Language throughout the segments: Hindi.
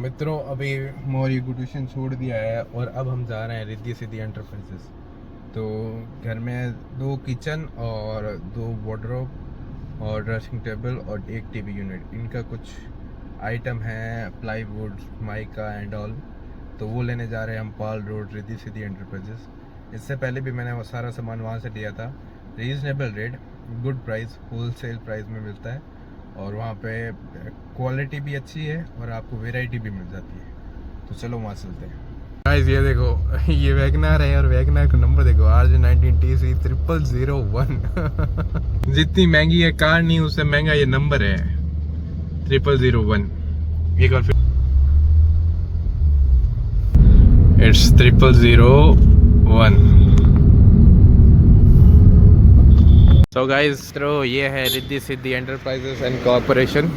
मित्रों, अभी मौर्य ट्यूशन छोड़ दिया है और अब हम जा रहे हैं रिद्धि सिद्धि एंटरप्राइजेस। तो घर में 2 किचन और 2 वार्डरोब और ड्रेसिंग टेबल और एक टीवी यूनिट, इनका कुछ आइटम है, प्लाईवुड, माइका एंड ऑल। तो वो लेने जा रहे हैं हम पाल रोड रिद्धि सिद्धि एंटरप्राइजेस। इससे पहले भी मैंने वो सारा सामान वहाँ से लिया था। Reasonable rate, good price, wholesale price में मिलता है और वहाँ पे क्वालिटी भी अच्छी है और आपको वैरायटी भी मिल जाती है। तो चलो वहाँ चलते हैं। गाइस ये देखो, ये वैगनार है और वैगनार का नंबर देखो, RJ19TC 0001। जितनी महंगी है कार नहीं, उससे महंगा ये नंबर है 0001। एक बार फिर इट्स 0001। तो गाइस ये है Riddhi Siddhi enterprises and corporation.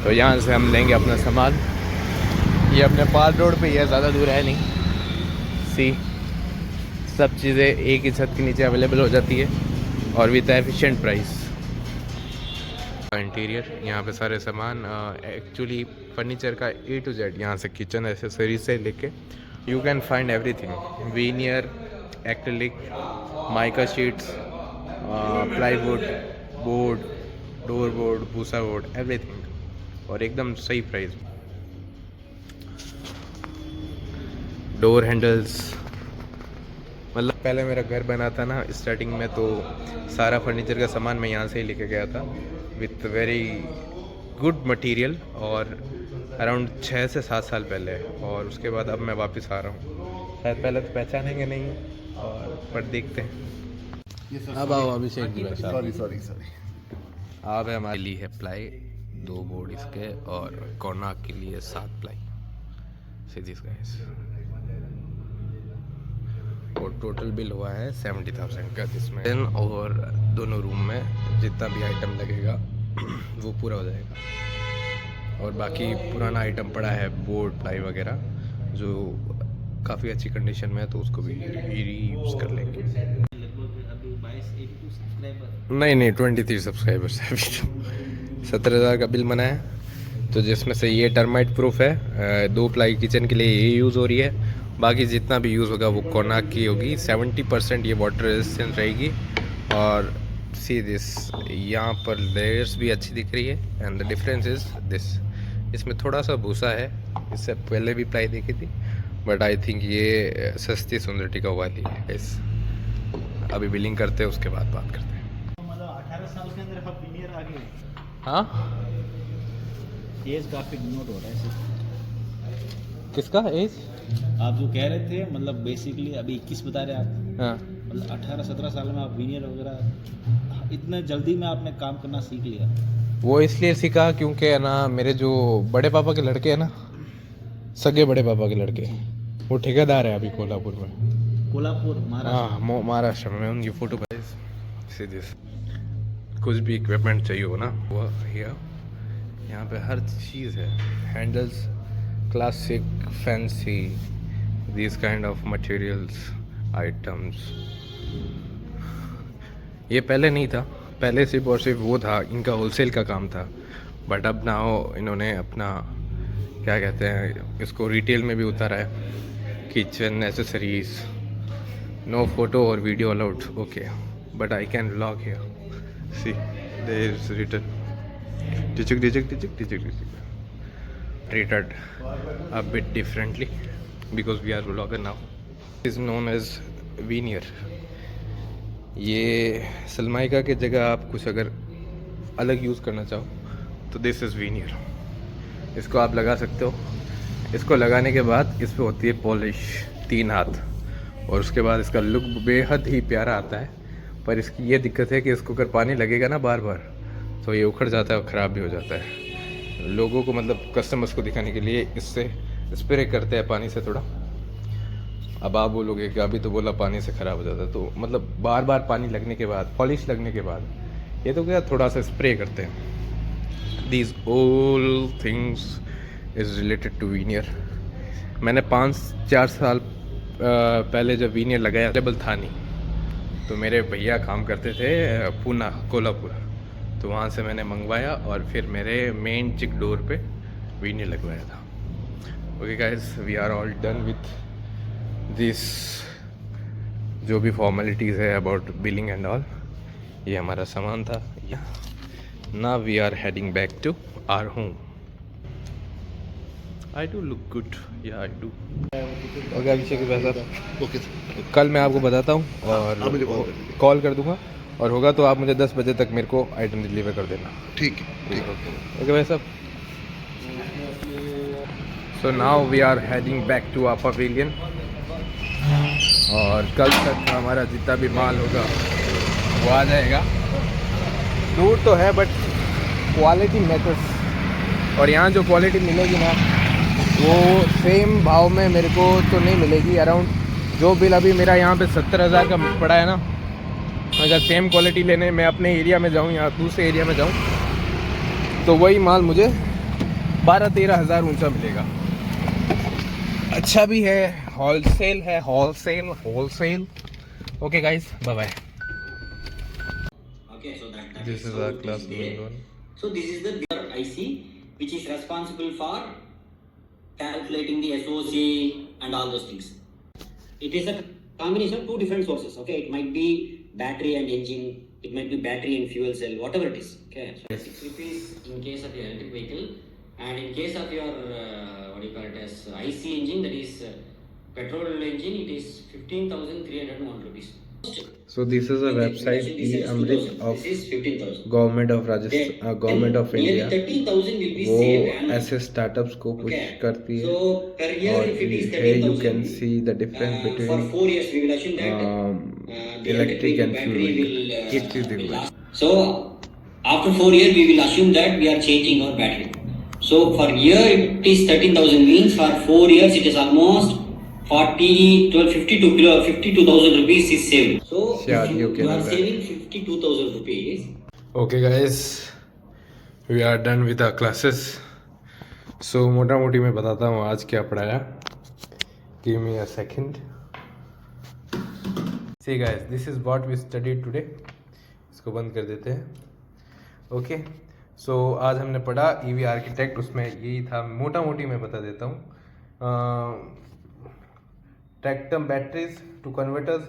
तो यहाँ से हम लेंगे अपना सामान। ये अपने पाल रोड पे ही है, ज़्यादा दूर है नहीं। सब चीज़ें एक ही छत के नीचे अवेलेबल हो जाती है और विद एफिशिएंट प्राइस। इंटीरियर यहाँ पे सारे सामान, एक्चुअली फर्नीचर का A to Z, यहाँ से किचन एसेसरीज से लेके you can find everything. Veneer, acrylic, mica sheets, plywood, board, door board, भूसा बोर्ड, एवरीथिंग और एकदम सही प्राइस। डोर हैंडल्स, मतलब पहले मेरा घर बना था ना स्टार्टिंग में, तो सारा फर्नीचर का सामान मैं यहाँ से ही लेके गया था विथ वेरी गुड मटेरियल, और अराउंड 6 से 7 साल पहले। और उसके बाद अब मैं वापस आ रहा हूँ। शायद पहले तो पहचानेंगे नहीं, और पर देखते हैं। अब आओ अभिषेक जी, सॉरी। अब हमारे लिए है प्लाई 2 बोर्ड इसके, और कोना के लिए 7 प्लाई सीधी गाइस। और टोटल बिल हुआ है 70,000 का, जिसमें और दोनों रूम में जितना भी आइटम लगेगा वो पूरा हो जाएगा। और बाकी पुराना आइटम पड़ा है, बोर्ड, प्लाई वगैरह, जो काफ़ी अच्छी कंडीशन में है, तो उसको भी रीयूज़ कर लेंगे। नहीं 23 सब्सक्राइबर्स है अभी तो। 17,000 का बिल बना है, तो जिसमें से ये टर्माइट प्रूफ है, 2 प्लाई किचन के लिए ये यूज़ हो रही है। बाकी जितना भी यूज़ होगा वो कोनाक की होगी। 70% ये वाटर रेजिस्टेंट रहेगी। और सी दिस, यहाँ पर लेयर्स भी अच्छी दिख रही है। And the difference is this, इसमें थोड़ा सा भूसा है, इससे पहले भी प्लाई देखी थी, बट आई थिंक ये सस्ती सुंदरटी का वाली है। इस अभी बिलिंग करते हैं, उसके बाद बात करते हैं। मतलब 18 साल के अंदर आप विनियर आ गए। हाँ, एज काफी नोट हो रहा है सिर्फ। किसका एज? आप जो कह रहे थे, मतलब बेसिकली अभी 21 बता रहे आप। हाँ, मतलब 18-17 साल में आप विनियर वगैरह इतने जल्दी में आपने काम करना सीख लिया। वो इसलिए सीखा क्योंकि है ना, मेरे जो बड़े पापा के लड़के हैं ना, सगे बड़े पापा के लड़के, वो ठेकेदार है अभी कोल्हापुर में। कोल्हापुर, महाराष्ट्र। हाँ, महाराष्ट्र में। उनकी फोटो सीधे कुछ भी इक्विपमेंट चाहिए हो ना, वो यहाँ पे हर चीज़ है। Handles, classic, fancy, this kind of materials, items. ये पहले नहीं था, पहले सिर्फ और सिर्फ वो था, इनका होलसेल का काम था। बट अब ना इन्होंने अपना क्या कहते हैं इसको, रिटेल में भी उतारा है। किचन एसेसरीज, नो फोटो और video allowed, okay, but I can vlog here. See there is written treated a bit differently because we are vlogger now. Is known as veneer. ये सलमाइका की जगह आप कुछ अगर अलग यूज़ करना चाहो तो दिस इज़ veneer। इसको आप लगा सकते हो। इसको लगाने के बाद इस पर होती है पॉलिश 3 हाथ, और उसके बाद इसका लुक बेहद ही प्यारा आता है। पर इसकी ये दिक्कत है कि इसको अगर पानी लगेगा ना बार बार, तो ये उखड़ जाता है और ख़राब भी हो जाता है। लोगों को, मतलब कस्टमर्स को दिखाने के लिए इससे स्प्रे करते हैं पानी से थोड़ा। अब आप बोलोगे कि अभी तो बोला पानी से ख़राब हो जाता है, तो मतलब बार बार पानी लगने के बाद, पॉलिश लगने के बाद ये तो क्या, थोड़ा सा स्प्रे करते हैं। These all things is related to veneer. मैंने 5-4 साल पहले जब वीनियर लगाया, अवेलेबल था नहीं, तो मेरे भैया काम करते थे पूना, कोल्हापुर, तो वहाँ से मैंने मंगवाया और फिर मेरे मेन चिक डोर पे वीनियर लगवाया था। Okay guys, we are all done with this, जो भी फॉर्मेलिटीज़ है अबाउट बिलिंग एंड ऑल। ये हमारा सामान था। Now we are heading back to our home. I do look good, yeah I do. Okay अभिषेक भाई साहब, ओके कल मैं आपको बताता हूँ और आप मुझे कॉल कर दूंगा, और होगा तो आप मुझे 10 बजे तक मेरे को आइटम डिलीवर कर देना। ठीक है ठीक है। ओके भाई साहब। So now we are heading back to our pavilion, और कल तक हमारा जितना भी माल होगा वो आ जाएगा। दूर तो है बट क्वालिटी मैटर्स, और यहाँ जो क्वालिटी मिलेगी ना वो सेम भाव में मेरे को तो नहीं मिलेगी। अराउंड जो बिल अभी मेरा यहाँ पे 70,000 का पड़ा है ना, अगर सेम क्वालिटी लेने मैं अपने एरिया में जाऊँ या दूसरे एरिया में जाऊँ तो वही माल मुझे 12-13 हज़ार ऊँचा मिलेगा। अच्छा भी है, होलसेल है, wholesale. Okay guys, bye bye. Okay, so that This is so our class there. room one. So this is the bigger IC which is responsible for calculating the SOC and all those things. It is a combination of two different sources. Okay, it might be battery and engine, it might be battery and fuel cell, whatever it is. Okay, so 6 rupees in case of your electric vehicle, and in case of your what do you call it as IC engine, that is petrol engine, it is 15,301 rupees. So this is a website e-Amrit of This is 15,000. Government of Rajasthan, government of India. 13,000 will be वो saved annually. ऐसे स्टार्टअप्स को पुश Okay. करती है, So per year और if it is here you 13,000, can see the difference for between 4 years we will assume that the electric and battery fuel will vehicle। एक चीज will देखो, last. So after 4 years we will assume that we are changing our battery. So for year it is 13,000 means for 4 years it is almost 52,000 rupees is saved. So Yeah, if you can are do that. saving 52,000 rupees. Okay guys, we are done with our classes. So मोटा मोटी मैं बताता हूँ आज क्या पढ़ाया। Give me a second. See guys, this is what we studied today. इसको बंद कर देते हैं। ओके, सो आज हमने पढ़ा ईवी आर्किटेक्ट, उसमें यही था, मोटा मोटी मैं बता देता हूँ। ट्रैक्टम बैटरीज टू कन्वर्टर्स,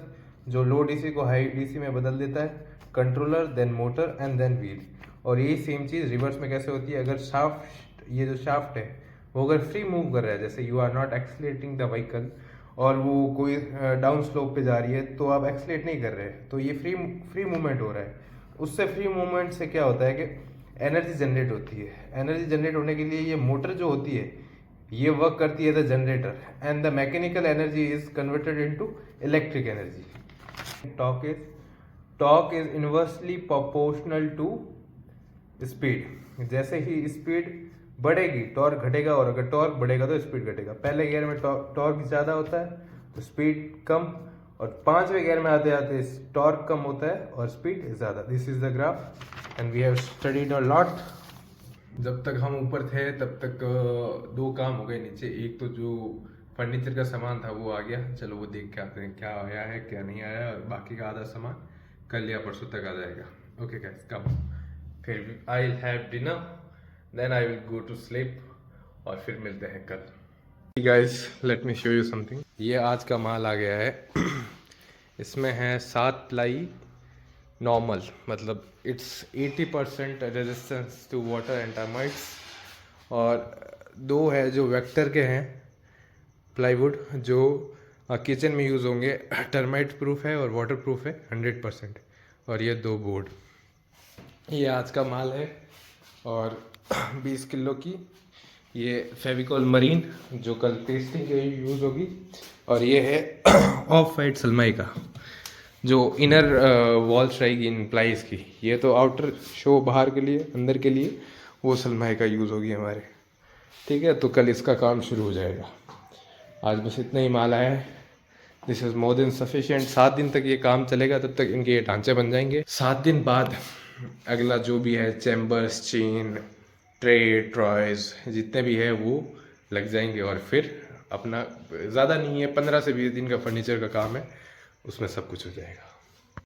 जो लो डीसी को हाई डीसी में बदल देता है, controller, then motor and then wheel. और यही सेम चीज़ रिवर्स में कैसे होती है, अगर शाफ्ट, ये जो शाफ्ट है वो अगर फ्री मूव कर रहा है, जैसे you are not accelerating the vehicle, और वो कोई डाउन स्लोप पे जा रही है तो आप एक्सीलेट नहीं कर रहे, तो ये फ्री मूवमेंट हो रहा है। उससे फ्री मूवमेंट से क्या होता है कि एनर्जी जनरेट होती है। एनर्जी जनरेट होने के लिए ये मोटर जो होती है ये वर्क करती है the generator, and the mechanical energy is converted into electric energy. Torque is inversely proportional to speed. जैसे ही स्पीड बढ़ेगी टॉर्क घटेगा, और अगर टॉर्क बढ़ेगा तो स्पीड घटेगा। पहले गियर में टॉर्क ज़्यादा होता है तो स्पीड कम, और 5वें गियर में आते आते टॉर्क कम होता है और स्पीड ज़्यादा। This is the graph and we have studied a lot. जब तक हम ऊपर थे तब तक 2 काम हो गए नीचे। एक तो जो फर्नीचर का सामान था वो आ गया, चलो वो देख के आते हैं क्या आया है क्या नहीं आया, और बाकी का आधा सामान कल या परसों तक आ जाएगा। ओके गाइस, कम, फिर I will have dinner, then I will go to sleep, और फिर मिलते हैं कल। Guys, let me show you something. ये आज का माल आ गया है। इसमें है 7 प्लाई नॉर्मल, मतलब it's 80% resistance to water and termites, और 2 है जो वेक्टर के हैं प्लाईवुड, जो किचन में यूज़ होंगे, टर्माइट प्रूफ है और वाटर प्रूफ है 100%, और ये 2 बोर्ड। ये आज का माल है, और 20 किलो की ये फेविकॉल मरीन जो कल पेस्टिंग के यूज़ होगी, और ये है ऑफ वाइट सलमाई का जो इनर वॉल्स रहेगी इन प्लाईज की। ये तो आउटर शो बाहर के लिए, अंदर के लिए वो सलमाई का यूज़ होगी हमारे। ठीक है, तो कल इसका काम शुरू हो जाएगा। आज बस इतना ही माल आया है। This is more than sufficient. 7 दिन तक ये काम चलेगा, तब तक इनके ये ढांचे बन जाएंगे। 7 दिन बाद अगला जो भी है चैम्बर्स, चेन, ट्रे, ट्रॉयज जितने भी है वो लग जाएंगे, और फिर अपना ज़्यादा नहीं है 15 से 20 दिन का फर्नीचर का काम है, उसमें सब कुछ हो जाएगा।